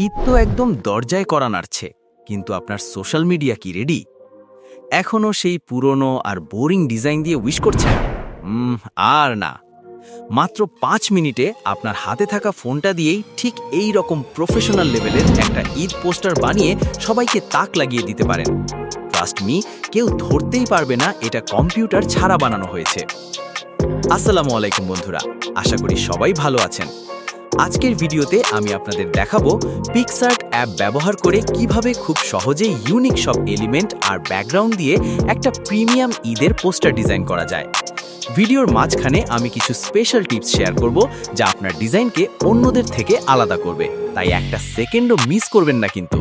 ঈদ তো একদম দরজায় করা নাড়ছে, কিন্তু আপনার সোশ্যাল মিডিয়া কি রেডি? এখনও সেই পুরনো আর বোরিং ডিজাইন দিয়ে উইশ করছেন? আর না। মাত্র ৫ মিনিটে আপনার হাতে থাকা ফোনটা দিয়েই ঠিক এই রকম প্রফেশনাল লেভেলের একটা ঈদ পোস্টার বানিয়ে সবাইকে তাক লাগিয়ে দিতে পারেন। ট্রাস্ট মি, কেউ ধরতেই পারবে না এটা কম্পিউটার ছাড়া বানানো হয়েছে। আসসালামু আলাইকুম বন্ধুরা, আশা করি সবাই ভালো আছেন। আজকের ভিডিওতে আমি আপনাদের দেখাবো পিক্সআর্ট অ্যাপ ব্যবহার করে কিভাবে খুব সহজেই ইউনিক সব এলিমেন্ট আর ব্যাকগ্রাউন্ড দিয়ে একটা প্রিমিয়াম ঈদের পোস্টার ডিজাইন করা যায়। ভিডিওর মাঝখানে আমি কিছু স্পেশাল টিপস শেয়ার করব যা আপনার ডিজাইনকে অন্যদের থেকে আলাদা করবে, তাই একটা সেকেন্ডও মিস করবেন না কিন্তু।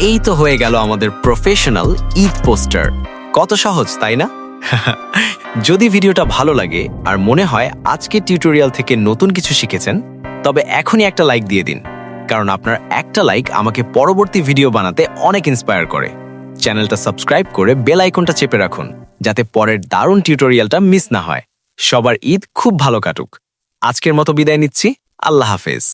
এই তো হয়ে গেল আমাদের প্রফেশনাল ঈদ পোস্টার। কত সহজ, তাই না? যদি ভিডিওটা ভালো লাগে আর মনে হয় আজকের টিউটোরিয়াল থেকে নতুন কিছু শিখেছেন, তবে এখনই একটা লাইক দিয়ে দিন, কারণ আপনার একটা লাইক আমাকে পরবর্তী ভিডিও বানাতে অনেক ইন্সপায়ার করে। চ্যানেলটা সাবস্ক্রাইব করে বেল আইকনটা চেপে রাখুন, যাতে পরের দারুণ টিউটোরিয়ালটা মিস না হয়। সবার ঈদ খুব ভালো কাটুক। আজকের মতো বিদায় নিচ্ছি। আল্লাহ হাফেজ।